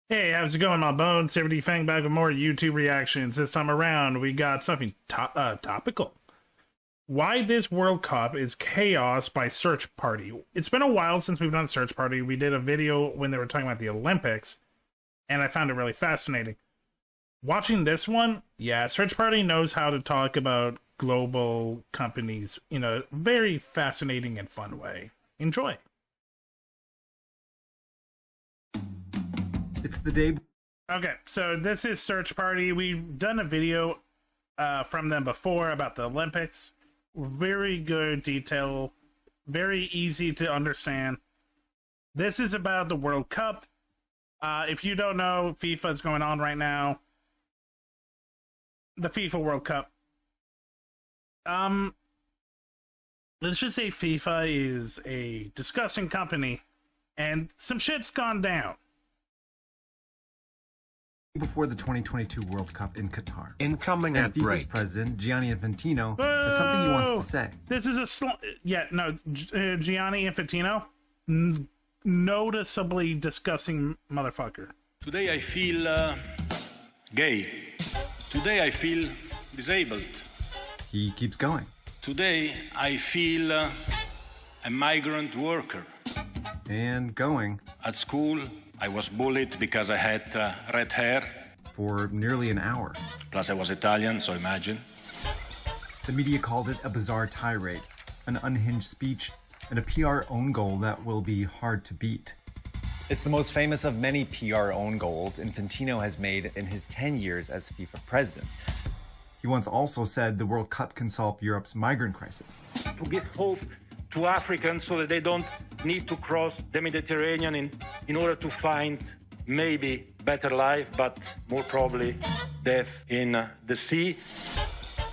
Hey, how's it going, my bones? SilverDFanng back with more YouTube reactions. This time around, we got something topical. Why this World Cup is chaos by Search Party. It's been a while since we've done Search Party. We did a video when they were talking about the Olympics, and I found it really fascinating. Watching this one, yeah, Search Party knows how to talk about global companies in a very fascinating and fun way. Enjoy. It's the day. Okay, so this is Search Party. We've done a video from them before about the Olympics. Very good detail, very easy to understand. This is about the World Cup. If you don't know, FIFA is going on right now. The FIFA World Cup. Let's just say FIFA is a disgusting company, and some shit's gone down. Before the 2022 World Cup in Qatar. Incoming And at FIFA's break. president, Gianni Infantino, has something he wants to say. This is Gianni Infantino, noticeably disgusting motherfucker. Today I feel gay. Today I feel disabled. He keeps going. Today I feel a migrant worker. And going. At school I was bullied because I had red hair. For nearly an hour. Plus I was Italian, so imagine. The media called it a bizarre tirade, an unhinged speech, and a PR own goal that will be hard to beat. It's the most famous of many PR own goals Infantino has made in his 10 years as FIFA president. He once also said the World Cup can solve Europe's migrant crisis. To give hope to Africans so that they don't need to cross the Mediterranean in order to find maybe better life, but more probably death in the sea.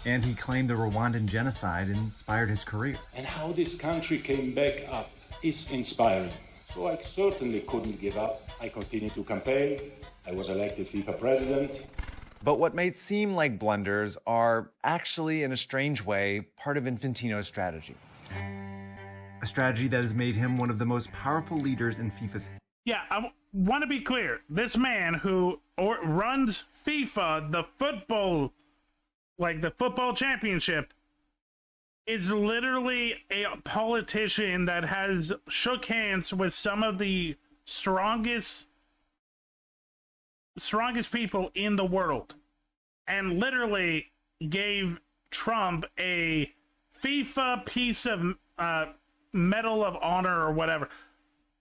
And he claimed the Rwandan genocide inspired his career. And how this country came back up is inspiring. So I certainly couldn't give up. I continued to campaign. I was elected FIFA president. But what may seem like blunders are actually, in a strange way, part of Infantino's strategy. A strategy that has made him one of the most powerful leaders in FIFA's. Yeah, I want to be clear. This man who runs FIFA, the football championship, is literally a politician that has shook hands with some of the strongest people in the world, and literally gave Trump a FIFA piece of Medal of Honor or whatever.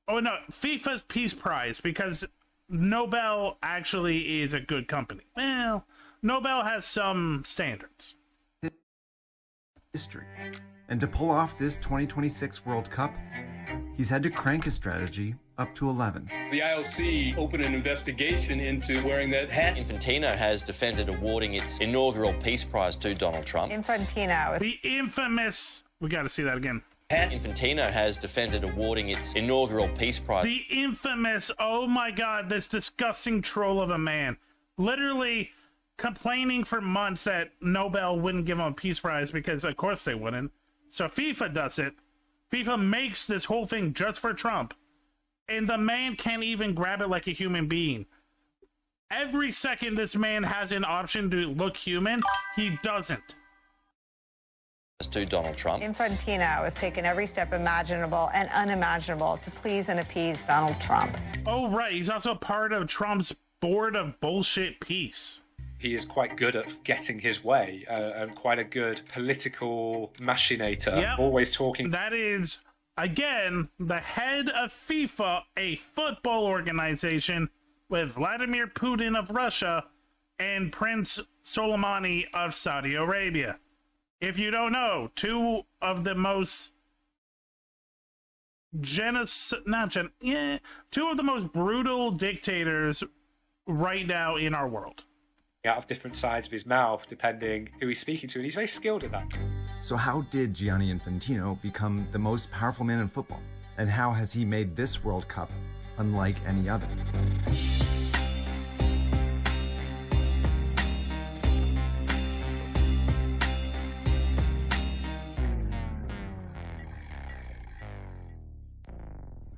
Oh no, FIFA's Peace Prize, because Nobel actually is a good company. Well, Nobel has some standards. History. And to pull off this 2026 World Cup, he's had to crank his strategy up to 11. The IOC opened an investigation into wearing that hat. Infantino has defended awarding its inaugural Peace Prize to Donald Trump. Infantino. The infamous... We got to see that again. Infantino has defended awarding its inaugural Peace Prize. The infamous, oh my god, this disgusting troll of a man. Literally complaining for months that Nobel wouldn't give him a Peace Prize because of course they wouldn't. So FIFA does it. FIFA makes this whole thing just for Trump. And the man can't even grab it like a human being. Every second this man has an option to look human, he doesn't. To Donald Trump. Infantino has taken every step imaginable and unimaginable to please and appease Donald Trump. Oh, right. He's also part of Trump's board of bullshit peace. He is quite good at getting his way and quite a good political machinator. Yep. Always talking. That is, again, the head of FIFA, a football organization with Vladimir Putin of Russia and Prince Soleimani of Saudi Arabia. If you don't know, two of the most brutal dictators right now in our world. Out of different sides of his mouth, depending who he's speaking to, and he's very skilled at that. So how did Gianni Infantino become the most powerful man in football? And how has he made this World Cup unlike any other?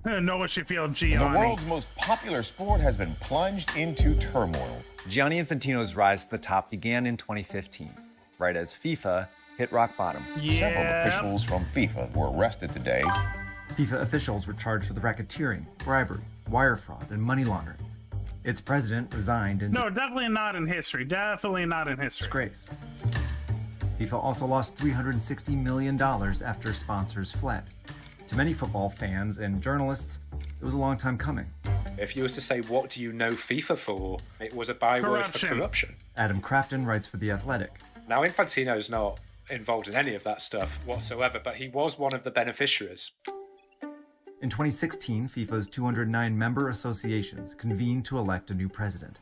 Know what you feel, The Gianni. world's most popular sport has been plunged into turmoil. Gianni Infantino's rise to the top began in 2015, right as FIFA hit rock bottom. Several Yeah. officials from FIFA were arrested today. FIFA officials were charged with racketeering, bribery, wire fraud, and money laundering. Its president resigned in No, definitely not in history. Definitely not in history. disgrace. FIFA also lost $360 million after sponsors fled. To many football fans and journalists, it was a long time coming. If you were to say, what do you know FIFA for? It was a byword for corruption. Adam Crafton writes for The Athletic. Now, Infantino's not involved in any of that stuff whatsoever, but he was one of the beneficiaries. In 2016, FIFA's 209 member associations convened to elect a new president.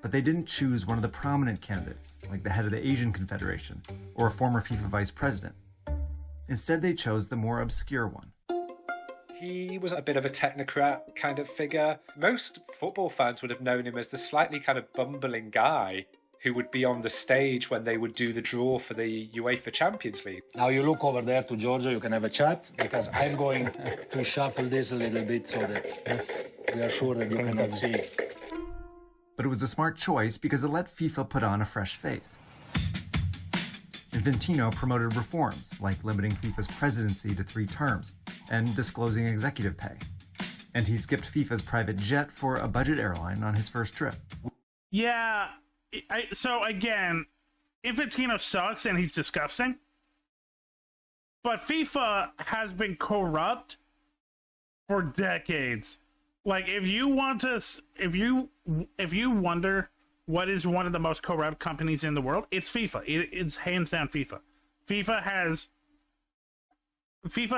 But they didn't choose one of the prominent candidates, like the head of the Asian Confederation or a former FIFA vice president. Instead, they chose the more obscure one. He was a bit of a technocrat kind of figure. Most football fans would have known him as the slightly kind of bumbling guy who would be on the stage when they would do the draw for the UEFA Champions League. Now you look over there to Georgia, you can have a chat, because I'm going to shuffle this a little bit so that we are sure that you cannot see. But it was a smart choice because it let FIFA put on a fresh face. Infantino promoted reforms, like limiting FIFA's presidency to 3 terms and disclosing executive pay. And he skipped FIFA's private jet for a budget airline on his first trip. Yeah. So again, Infantino sucks and he's disgusting. But FIFA has been corrupt for decades. Like, if you wonder what is one of the most corrupt companies in the world, it's FIFA. It's hands down FIFA. FIFA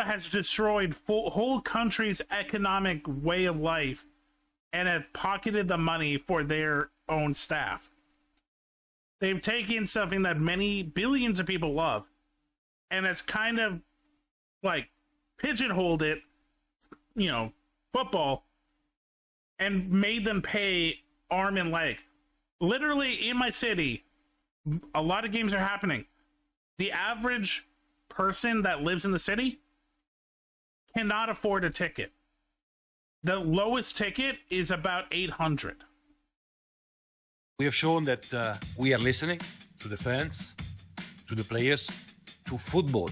has destroyed whole countries' economic way of life and have pocketed the money for their own staff. They've taken something that many billions of people love and has kind of like pigeonholed it, football, and made them pay arm and leg. Literally, in my city, a lot of games are happening. The average person that lives in the city cannot afford a ticket. The lowest ticket is about $800. We have shown that we are listening to the fans, to the players, to football.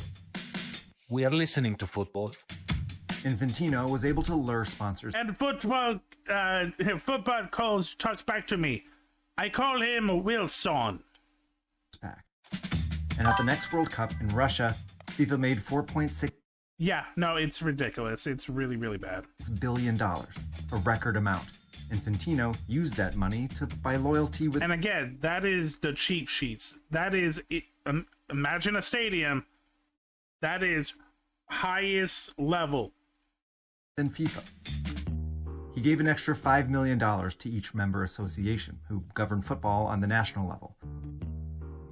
We are listening to football. Infantino was able to lure sponsors. And football talks back to me. I call him Wilson. Back. And at the next World Cup in Russia, FIFA made $4.6 Yeah, no, it's ridiculous. It's really, really bad. billion, a record amount. Infantino used that money to buy loyalty with... And again, that is the cheap sheets. That is, imagine a stadium. That is highest level. ...than FIFA. He gave an extra $5 million to each member association, who governed football on the national level.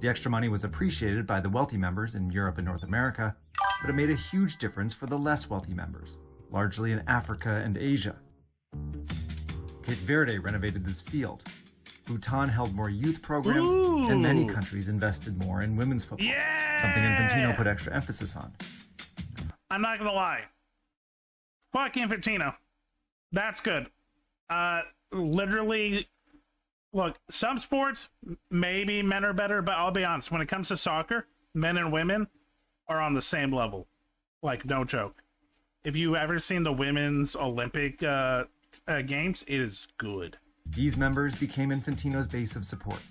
The extra money was appreciated by the wealthy members in Europe and North America, but it made a huge difference for the less wealthy members, largely in Africa and Asia. Cape Verde renovated this field. Bhutan held more youth programs, and many countries invested more in women's football, something Infantino put extra emphasis on. I'm not gonna lie. Fuck Infantino. That's good. Literally, look, some sports, maybe men are better, but I'll be honest, when it comes to soccer, men and women are on the same level. Like, no joke. If you ever seen the women's Olympic games, it is good. These members became Infantino's base of support.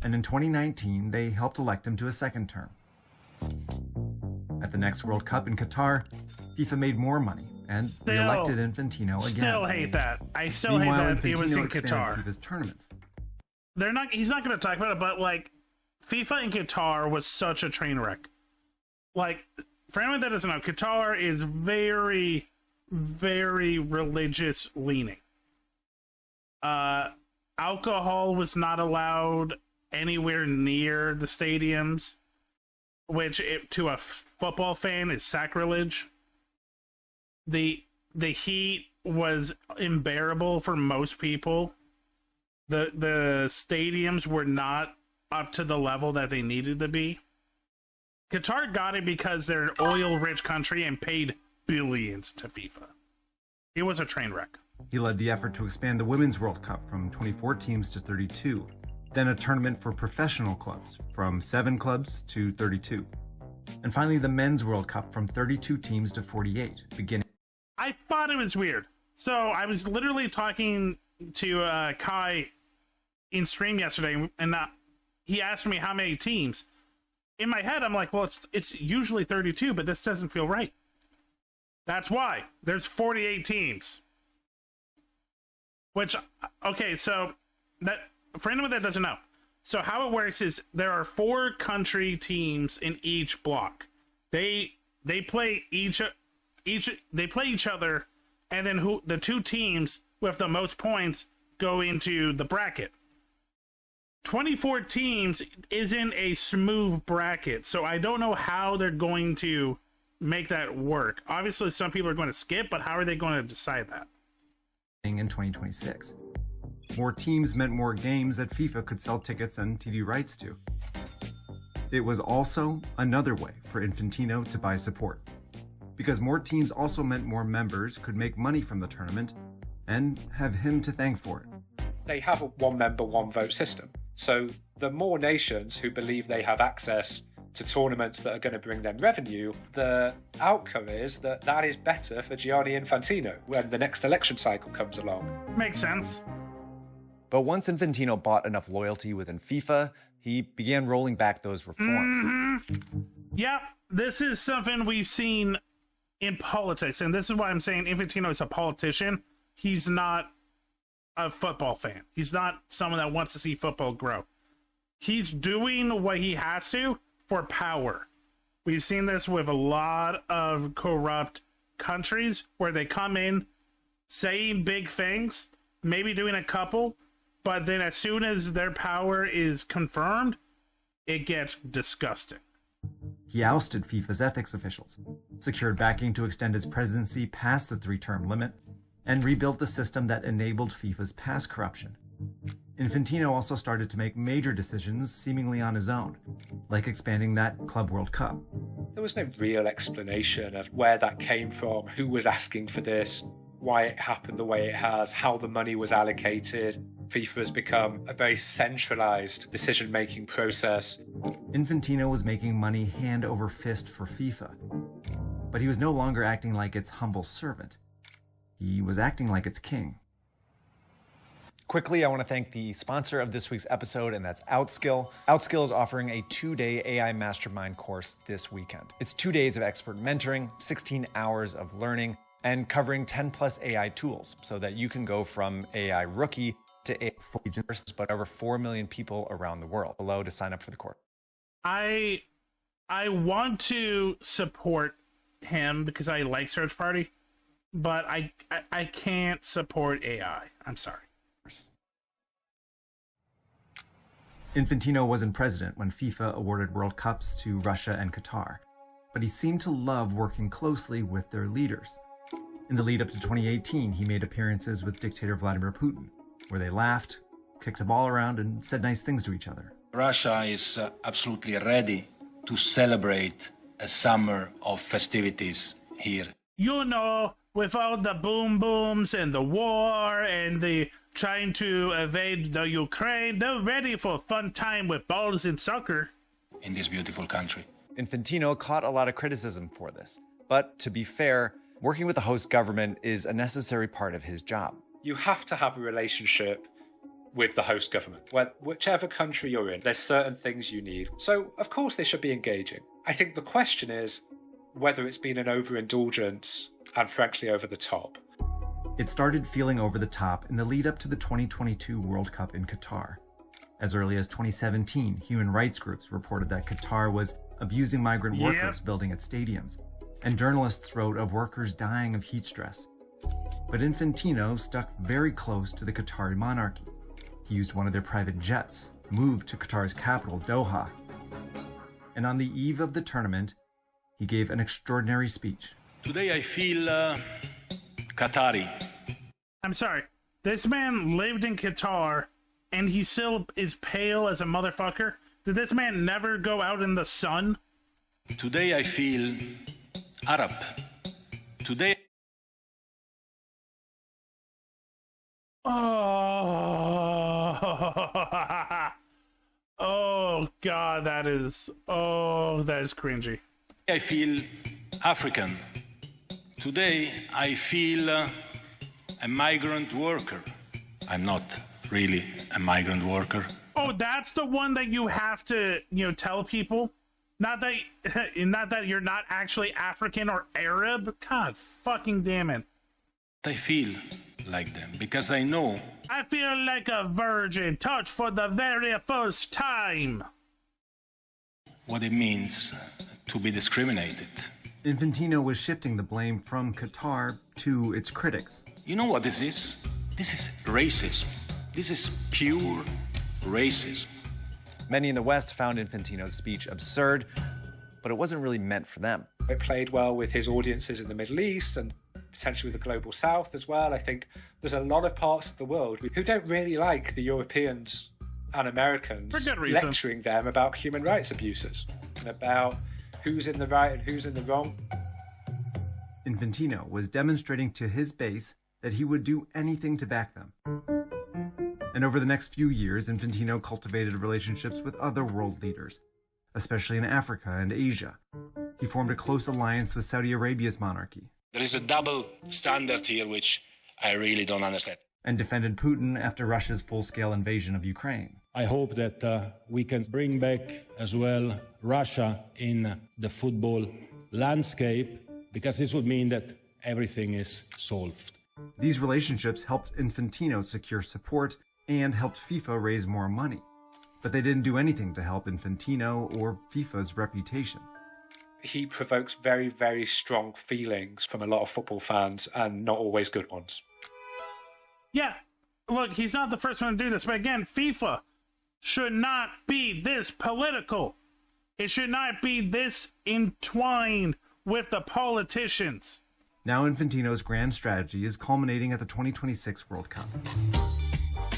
And in 2019, they helped elect him to a second term. At the next World Cup in Qatar, FIFA made more money and re-elected Infantino again. Still hate that. I still Meanwhile, hate that it was in Infantino expanded Qatar. FIFA's tournaments. He's not going to talk about it, but like, FIFA in Qatar was such a train wreck. Like, for anyone that doesn't know, Qatar is very, very religious leaning. Alcohol was not allowed anywhere near the stadiums, which to a football fan is sacrilege. The heat was unbearable for most people. The stadiums were not up to the level that they needed to be. Qatar got it because they're an oil-rich country and paid billions to FIFA. It was a train wreck. He led the effort to expand the Women's World Cup from 24 teams to 32, then a tournament for professional clubs from 7 clubs to 32, and finally the Men's World Cup from 32 teams to 48, beginning. I thought it was weird. So I was literally talking to Kai in stream yesterday, and he asked me how many teams. In my head, I'm like, well, it's usually 32, but this doesn't feel right. That's why. There's 48 teams. Which, okay, so that for anyone that doesn't know, so how it works is there are 4 country teams in each block. They play each other, and then the 2 teams with the most points go into the bracket. 24 teams isn't a smooth bracket, so I don't know how they're going to make that work. Obviously, some people are going to skip, but how are they going to decide that? In 2026. More teams meant more games that FIFA could sell tickets and TV rights to. It was also another way for Infantino to buy support, because more teams also meant more members could make money from the tournament and have him to thank for it. They have a one-member, one-vote system. So the more nations who believe they have access to tournaments that are going to bring them revenue, the outcome is that is better for Gianni Infantino when the next election cycle comes along. Makes sense. But once Infantino bought enough loyalty within FIFA, he began rolling back those reforms. Yep, this is something we've seen in politics, and this is why I'm saying Infantino is a politician. He's not a football fan. He's not someone that wants to see football grow. He's doing what he has to for power. We've seen this with a lot of corrupt countries where they come in saying big things, maybe doing a couple, but then as soon as their power is confirmed, it gets disgusting. He ousted FIFA's ethics officials, secured backing to extend his presidency past the 3-term limit, and rebuilt the system that enabled FIFA's past corruption. Infantino also started to make major decisions seemingly on his own, like expanding that Club World Cup. There was no real explanation of where that came from, who was asking for this, why it happened the way it has, how the money was allocated. FIFA has become a very centralized decision-making process. Infantino was making money hand over fist for FIFA, but he was no longer acting like its humble servant. He was acting like its king. Quickly, I want to thank the sponsor of this week's episode, and that's Outskill. Outskill is offering a 2-day AI Mastermind course this weekend. It's 2 days of expert mentoring, 16 hours of learning, and covering 10 plus AI tools so that you can go from AI rookie to AI full agent, but over 4 million people around the world. Below to sign up for the course. I want to support him because I like Search Party, but I can't support AI. I'm sorry. Infantino wasn't president when FIFA awarded World Cups to Russia and Qatar, but he seemed to love working closely with their leaders. In the lead up to 2018, he made appearances with dictator Vladimir Putin, where they laughed, kicked a ball around, and said nice things to each other. Russia is absolutely ready to celebrate a summer of festivities here. You know, with all the boom booms and the war and the trying to evade the Ukraine, they're ready for a fun time with balls and soccer. In this beautiful country. Infantino caught a lot of criticism for this. But to be fair, working with the host government is a necessary part of his job. You have to have a relationship with the host government. Whichever country you're in, there's certain things you need. So, of course, they should be engaging. I think the question is whether it's been an overindulgence and, frankly, over the top. It started feeling over the top in the lead up to the 2022 World Cup in Qatar. As early as 2017, human rights groups reported that Qatar was abusing migrant workers building its stadiums, and journalists wrote of workers dying of heat stress. But Infantino stuck very close to the Qatari monarchy. He used one of their private jets, moved to Qatar's capital, Doha. And on the eve of the tournament, he gave an extraordinary speech. Today I feel Qatari. I'm sorry. This man lived in Qatar, and he still is pale as a motherfucker? Did this man never go out in the sun? Today I feel Arab. Today, Oh, oh God, that is cringy. I feel African. Today, I feel a migrant worker. I'm not really a migrant worker. Oh, that's the one that you have to, tell people. Not that you're not actually African or Arab. God fucking damn it. I feel like them because I know. I feel like a virgin touched for the very first time. What it means to be discriminated. Infantino was shifting the blame from Qatar to its critics. You know what this is? This is racism. This is pure racism. Many in the West found Infantino's speech absurd, but it wasn't really meant for them. It played well with his audiences in the Middle East and potentially with the global South as well. I think there's a lot of parts of the world who don't really like the Europeans and Americans for good reason. Lecturing them about human rights abuses and about who's in the right and who's in the wrong. Infantino was demonstrating to his base that he would do anything to back them. And over the next few years, Infantino cultivated relationships with other world leaders, especially in Africa and Asia. He formed a close alliance with Saudi Arabia's monarchy. There is a double standard here which I really don't understand. And defended Putin after Russia's full-scale invasion of Ukraine. I hope that we can bring back as well Russia in the football landscape, because this would mean that everything is solved. These relationships helped Infantino secure support and helped FIFA raise more money. But they didn't do anything to help Infantino or FIFA's reputation. He provokes very, very strong feelings from a lot of football fans, and not always good ones. Yeah, look, he's not the first one to do this, but again, FIFA should not be this political. It should not be this entwined with the politicians. Now Infantino's grand strategy is culminating at the 2026 World Cup.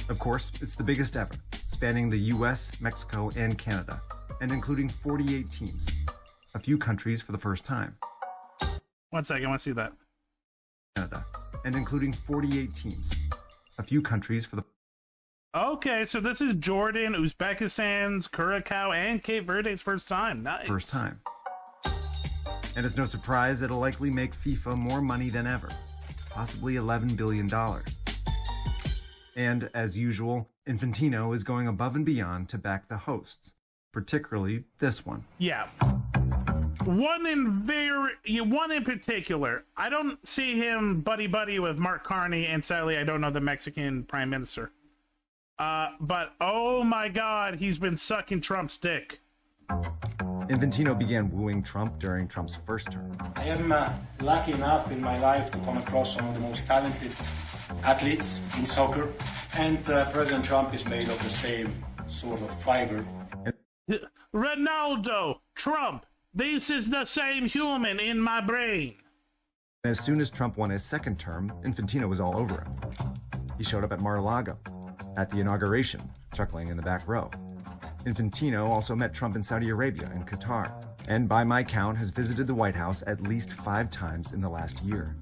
Of course, it's the biggest ever, spanning the US, Mexico, and Canada, and including 48 teams. A few countries for the first time. 1 second, I want to see that. Canada, and including 48 teams. A few countries for the... Okay, so this is Jordan, Uzbekistan's, Curacao, and Cape Verde's first time. Nice. First time. And it's no surprise it'll likely make FIFA more money than ever. Possibly $11 billion. And, as usual, Infantino is going above and beyond to back the hosts. Particularly this one. Yeah. One in particular. I don't see him buddy-buddy with Mark Carney, and sadly I don't know the Mexican Prime Minister. But oh my God, he's been sucking Trump's dick. Infantino began wooing Trump during Trump's first term. I am lucky enough in my life to come across some of the most talented athletes in soccer, and President Trump is made of the same sort of fiber. Ronaldo, Trump, this is the same human in my brain. As soon as Trump won his second term, Infantino was all over him. He showed up at Mar-a-Lago, at the inauguration, chuckling in the back row. Infantino also met Trump in Saudi Arabia and Qatar, and by my count has visited the White House at least 5 times in the last year.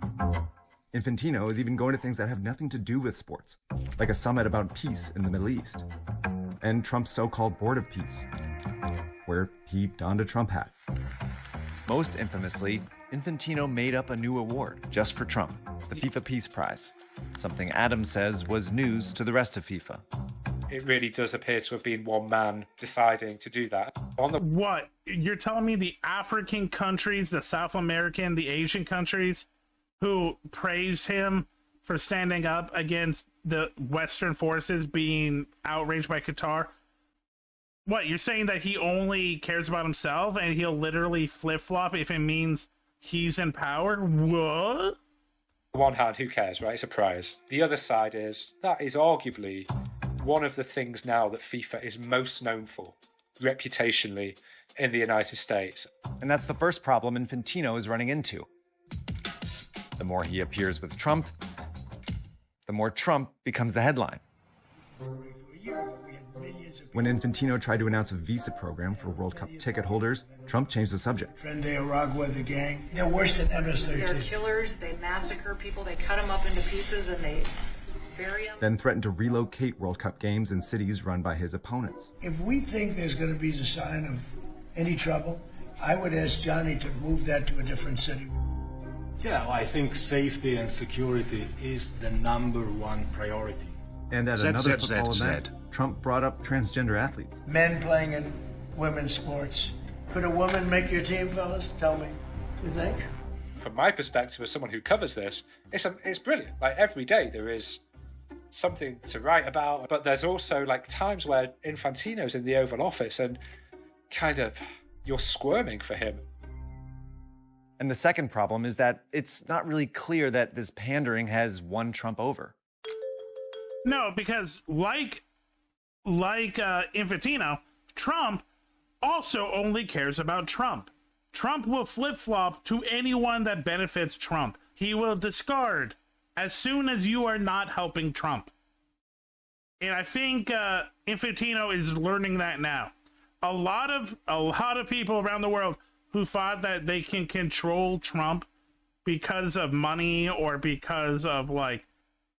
Infantino is even going to things that have nothing to do with sports, like a summit about peace in the Middle East, and Trump's so-called Board of Peace, where he donned a Trump hat. Most infamously, Infantino made up a new award just for Trump, the FIFA Peace Prize, something Adam says was news to the rest of FIFA. It really does appear to have been one man deciding to do that. What? You're telling me the African countries, the South American, the Asian countries who praised him for standing up against the Western forces being outraged by Qatar? What, you're saying that he only cares about himself and he'll literally flip-flop if it means he's in power? What? On one hand, who cares, right? It's a prize. The other side is, that is arguably one of the things now that FIFA is most known for, reputationally, in the United States. And that's the first problem Infantino is running into. The more he appears with Trump, the more Trump becomes the headline. For a year ago, we had millions of When Infantino tried to announce a visa program for World Cup ticket holders, Trump changed the subject. Friend de Aragua, the gang, they're worse than MS-13. They're killers, they massacre people, they cut them up into pieces and they bury them. Then threatened to relocate World Cup games in cities run by his opponents. If we think there's going to be the sign of any trouble, I would ask Johnny to move that to a different city. Yeah, I think safety and security is the #1 priority. And at another football event, Trump brought up transgender athletes. Men playing in women's sports. Could a woman make your team, fellas? Tell me. You think? From my perspective as someone who covers this, it's brilliant. Like, every day there is something to write about, but there's also like times where Infantino's in the Oval Office and kind of you're squirming for him. And the second problem is that it's not really clear that this pandering has won Trump over. No, because like Infantino, Trump also only cares about Trump. Trump will flip-flop to anyone that benefits Trump. He will discard as soon as you are not helping Trump. And I think Infantino is learning that now. A lot of people around the world who thought that they can control Trump because of money or because of like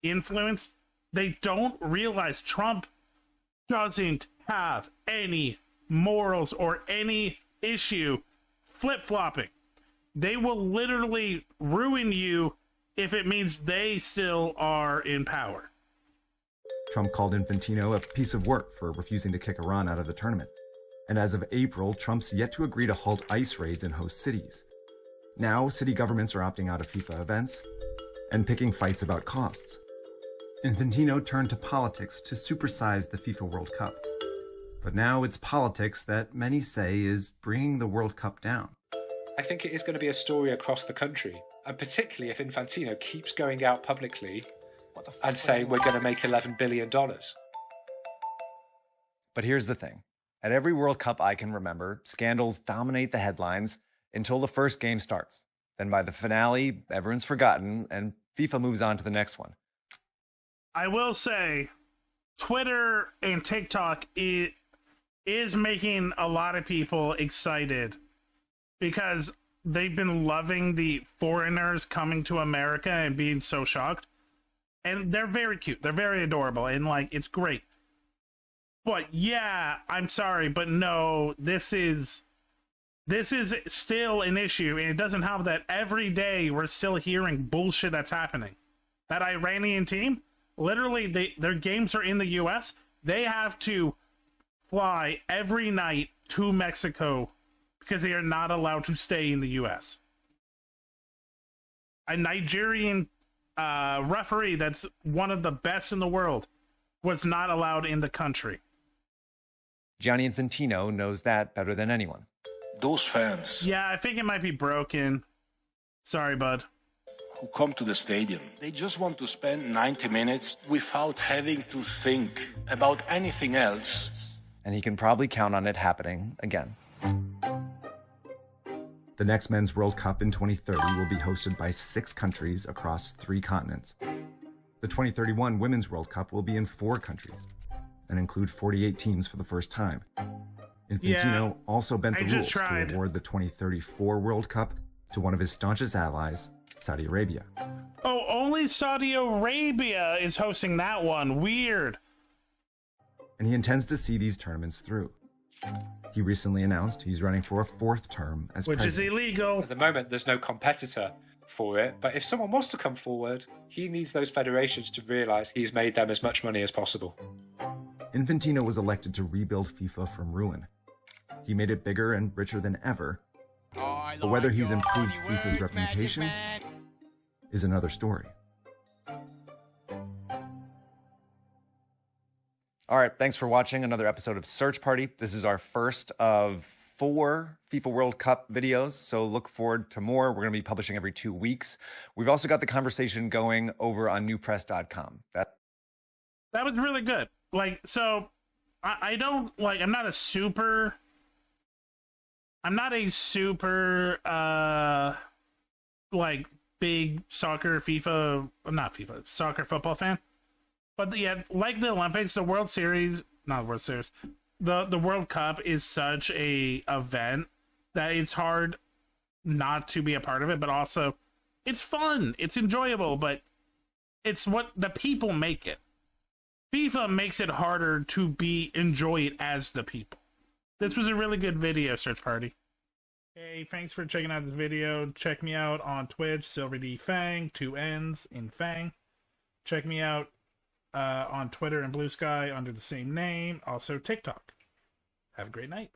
influence, they don't realize Trump doesn't have any morals or any issue flip-flopping. They will literally ruin you if it means they still are in power. Trump called Infantino a piece of work for refusing to kick Iran out of the tournament. And as of April, Trump's yet to agree to halt ICE raids in host cities. Now, city governments are opting out of FIFA events and picking fights about costs. Infantino turned to politics to supersize the FIFA World Cup. But now it's politics that many say is bringing the World Cup down. I think it is going to be a story across the country, and particularly if Infantino keeps going out publicly and saying we're going to make $11 billion. But here's the thing. At every World Cup I can remember, scandals dominate the headlines until the first game starts. Then by the finale, everyone's forgotten, and FIFA moves on to the next one. I will say, Twitter and TikTok is making a lot of people excited because they've been loving the foreigners coming to America and being so shocked. And they're very cute. They're very adorable. And, like, it's great. But, yeah, I'm sorry, but no, this is still an issue. And it doesn't help that every day we're still hearing bullshit that's happening. That Iranian team, literally, their games are in the U.S. They have to fly every night to Mexico because they are not allowed to stay in the U.S. A Nigerian referee that's one of the best in the world was not allowed in the country. Gianni Infantino knows that better than anyone. Those fans Yeah, I think it might be broken. Sorry, bud. who come to the stadium, they just want to spend 90 minutes without having to think about anything else. And he can probably count on it happening again. The next Men's World Cup in 2030 will be hosted by 6 countries across 3 continents. The 2031 Women's World Cup will be in 4 countries and include 48 teams for the first time. Infantino also bent the rules to award the 2034 World Cup to one of his staunchest allies, Saudi Arabia. Oh, only Saudi Arabia is hosting that one. Weird. And he intends to see these tournaments through. He recently announced he's running for a 4th term as Which president. is illegal. At the moment, there's no competitor for it, but if someone wants to come forward, he needs those federations to realise he's made them as much money as possible. Infantino was elected to rebuild FIFA from ruin. He made it bigger and richer than ever. But whether he's improved FIFA's reputation is another story. All right, thanks for watching another episode of Search Party. This is our first of 4 FIFA World Cup videos, so look forward to more. We're going to be publishing every 2 weeks. We've also got the conversation going over on newpress.com. That was really good. Like, so, I don't, like, I'm not a super, like, big soccer football fan. But yeah, like the Olympics, the World Series, not the World Series, the World Cup is such a event that it's hard not to be a part of it, but also it's fun, it's enjoyable, but it's what the people make it. FIFA makes it harder to enjoy it as the people. This was a really good video, Search Party. Hey, thanks for checking out this video. Check me out on Twitch, SilverDFanng, 2 N's in Fang. Check me out on Twitter and Blue Sky under the same name. Also TikTok. Have a great night.